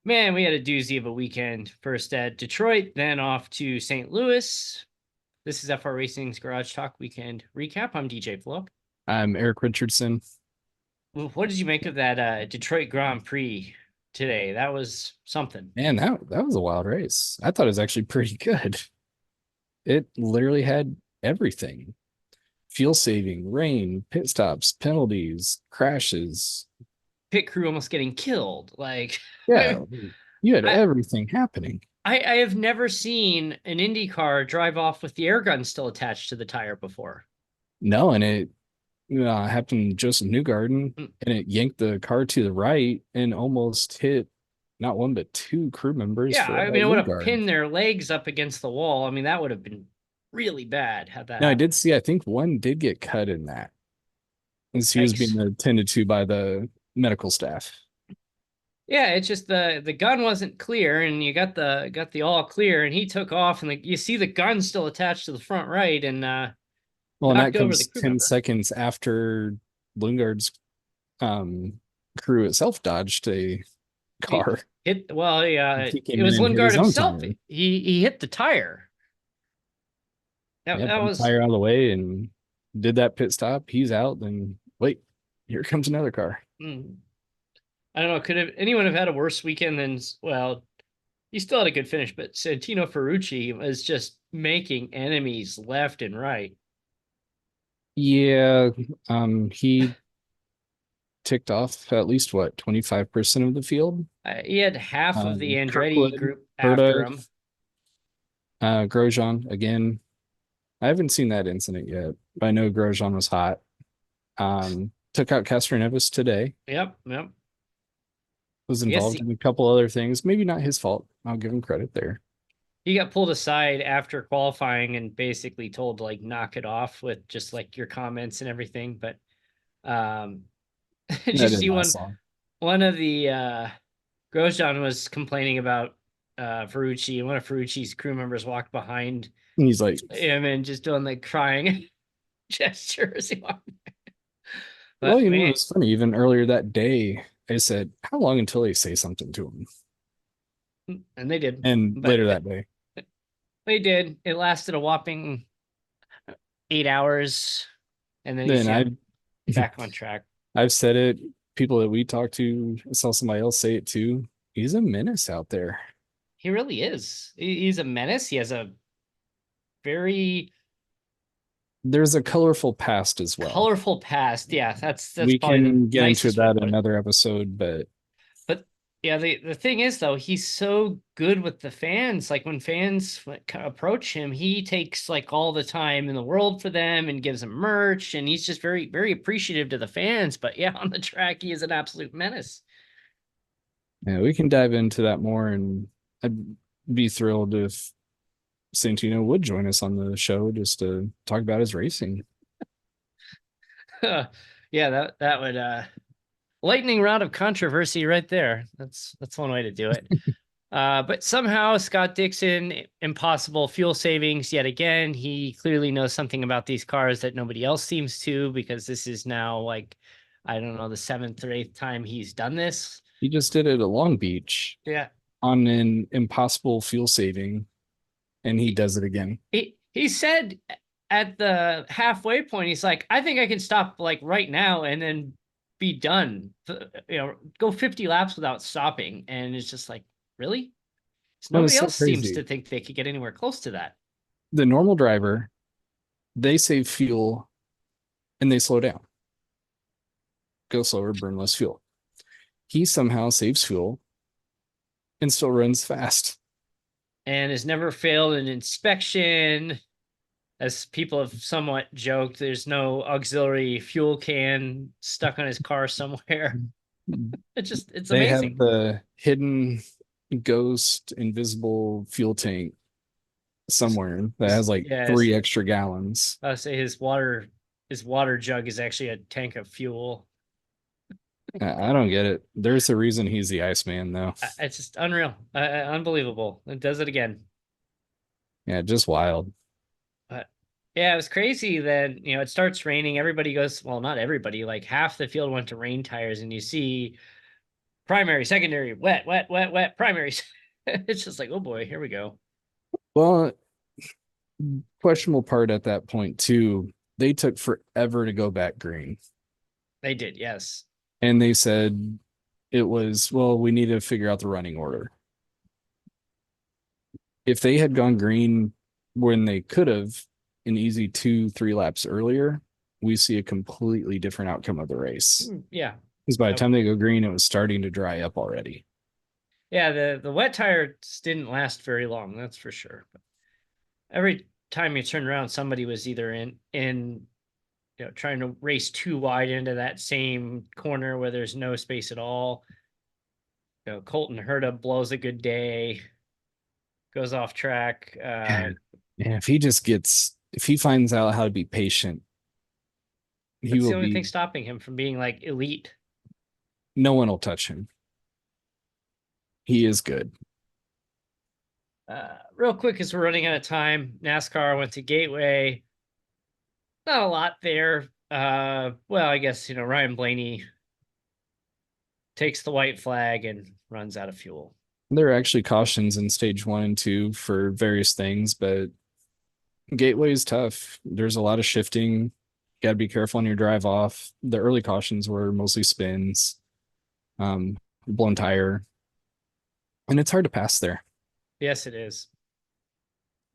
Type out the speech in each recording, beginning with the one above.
Man, we had a doozy of a weekend. First at Detroit, then off to St. Louis. This is FR Racing's Garage Talk Weekend Recap. I'm DJ Flo. I'm Eric Richardson. What did you make of that Detroit Grand Prix today? That was something. Man, that was a wild race. I thought it was actually pretty good. It literally had everything. Fuel saving, rain, pit stops, penalties, crashes. Pit crew almost getting killed. Like, Yeah, you had I, everything happening. I have never seen an IndyCar drive off with the air gun still attached to the tire before. No, and it happened to Joseph Newgarden, Mm. and it yanked the car to the right and almost hit not one but two crew members Yeah, for I mean, it would have Lugard. pinned their legs up against the wall. I mean, that would have been really bad had that Now I happened. did see, I think one did get cut in that, as he was Yikes. being attended to by the medical staff. Yeah, it's just the gun wasn't clear, and you got the all clear, and he took off, and you see the gun still attached to the front right, and Well, and that knocked over the comes crew 10 member. seconds after Lingard's um, crew itself dodged a He car. hit well, He it came in was and hit Lingard his own himself. tire. He hit the tire. That Yeah, that put the was tire out of the way and did that pit stop. He's out. Then wait, here comes another car. mm, I don't know. Could have anyone have had a worse weekend than well? He still had a good finish, but Santino Ferrucci was just making enemies left and right. Yeah, he ticked off at least what 25% of the field. He had half of the Andretti Kirkwood, group after Berta, him. Grosjean again. I haven't seen that incident yet, but I know Grosjean was hot. Took out Casper Nevis today. Yep. Was I guess involved in a couple other things. Maybe not his fault. I'll give him credit there. he got pulled aside after qualifying and basically told to like knock it off with just like your comments and everything. But um did That you didn't see last long. one of the Grosjean was complaining about Ferrucci, and one of Ferrucci's crew members walked behind And he's like, him and just doing like crying gestures. well, But it man, was funny. Even earlier that day, I said, how long until they say something to him? and they did. And But later that day, they did. It lasted a whopping 8 hours, and then you then see I him back on track. I've said it. People that we talk to, I saw somebody else say it too. He's a menace out there. He really is. He's a menace. He has a very There's a colorful past as well. colorful past. Yeah, that's We probably the can get into nicest way to that in put it. another episode, but But yeah, the thing is though, he's so good with the fans. Like when fans approach him, he takes like all the time in the world for them and gives them merch, and he's just very appreciative to the fans. But yeah, on the track, he is an absolute menace. yeah, we can dive into that more. And I'd be thrilled if Santino would join us on the show just to talk about his racing. Yeah, that would lightning round of controversy right there. That's one way to do it. But somehow Scott Dixon, impossible fuel savings yet again. He clearly knows something about these cars that nobody else seems to, because this is now like, I don't know, the seventh or eighth time he's done this. He just did it at Long Beach Yeah. on an impossible fuel saving, and he He, does it again. he said at the halfway point, he's like, I think I can stop like right now and then be done. Go 50 laps without stopping. And it's just like, really? So That nobody was so else seems to crazy. think they could get anywhere close to that. The normal driver, they save fuel and they slow down, go slower, burn less fuel. He somehow saves fuel and still runs fast. And has never failed an inspection. As people have somewhat joked, there's no auxiliary fuel can stuck on his car somewhere. It's They have amazing. the hidden ghost invisible fuel tank somewhere that has like Yes, 3 extra gallons. I would say his water jug is actually a tank of fuel. I don't get it. There's a reason he's the Iceman, though. It's just unreal, unbelievable. It does it again. Yeah, just wild. But yeah, it was crazy that it starts raining. Everybody goes, well, not everybody, like half the field went to rain tires, and you see primary, secondary, wet, wet, wet, wet, primaries. It's just like, oh boy, here we go. Well, questionable part at that point too, they took forever to go back green. They did, yes. And they said it was, well, we need to figure out the running order. If they had gone green when they could have an easy 2-3 laps earlier, we see a completely different outcome of the race. Yeah. Because by the time they go green, it was starting to dry up already. Yeah, the wet tires didn't last very long, that's for sure. But every time you turn around, somebody was either in trying to race too wide into that same corner where there's no space at all. Colton Herta blows a good day, goes off track. Yeah, if he finds out how to be patient, he That's will the only be. thing stopping him from being like elite. No one will touch him. He is good. Real quick, as we're running out of time, NASCAR went to Gateway. Not a lot there. Well, I guess Ryan Blaney takes the white flag and runs out of fuel. There are actually cautions in stage 1 and 2 for various things, but Gateway is tough. There's a lot of shifting. Got to be careful on your drive off. The early cautions were mostly spins, blown tire, and it's hard to pass there. Yes, it is.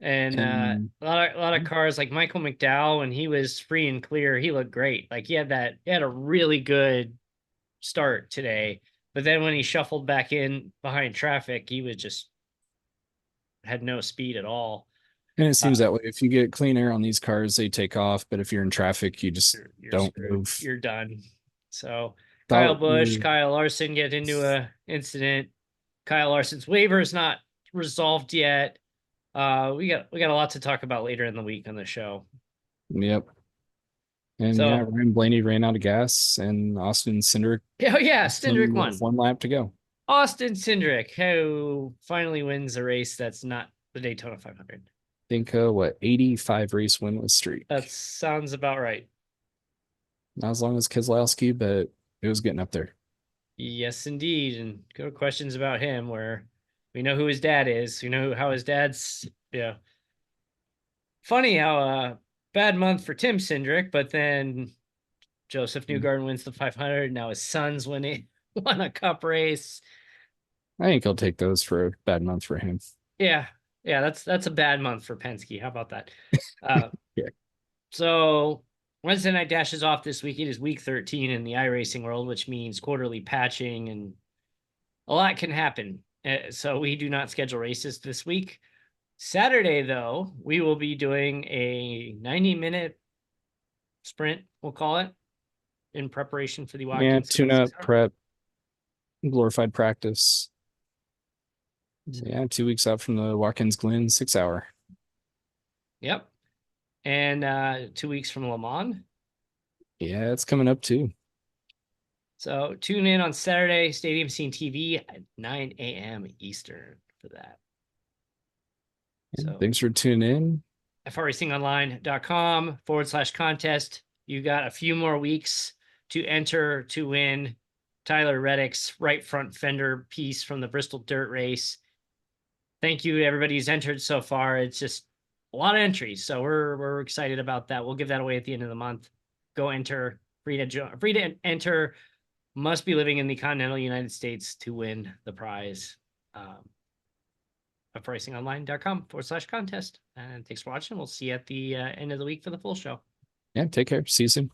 And a lot of cars like Michael McDowell, when he was free and clear, he looked great. Like he had a really good start today. But then when he shuffled back in behind traffic, he was just had no speed at all. And it seems that way. If you get clean air on these cars, they take off. But if you're in traffic, you just don't screwed. move. You're done. So Kyle Busch, Kyle Larson get into a incident. Kyle Larson's waiver is not resolved yet. We got a lot to talk about later in the week on the show. Yep. And so, Ryan Blaney ran out of gas, and Austin Cindric. Oh yeah, Cindric won. 1 lap to go. Austin Cindric, who finally wins a race that's not the Daytona 500. I think 85 race winless streak. That sounds about right. Not as long as Keselowski, but it was getting up there. Yes, indeed. And good questions about him, where we know who his dad is. We know how his dad's. Yeah. Funny how bad month for Tim Cindric, but then Joseph Newgarden wins the 500. Now his son's won a cup race. I think he'll take those for a bad month for him. Yeah, that's a bad month for Penske. How about that? Yeah. So Wednesday night dashes off this week. It is week 13 in the iRacing world, which means quarterly patching and a lot can happen. So we do not schedule races this week. Saturday, though, we will be doing a 90-minute sprint, we'll call it, in preparation for the Watkins. Yeah, tune-up, prep, glorified practice. Yeah, 2 weeks out from the Watkins Glen 6 hour. Yep. And 2 weeks from Le Mans. Yeah, it's coming up too. So tune in on Saturday, Stadium Scene TV at 9 a.m. Eastern for that. So thanks for tuning in. FRRacingOnline.com/contest. You got a few more weeks to enter to win Tyler Reddick's right front fender piece from the Bristol Dirt Race. Thank you to everybody who's entered so far. It's just a lot of entries, so we're excited about that. We'll give that away at the end of the month. Go enter. Free to enter. Must be living in the continental United States to win the prize. FRRacingOnline.com/contest. And thanks for watching. We'll see you at the end of the week for the full show. Yeah, take care. See you soon.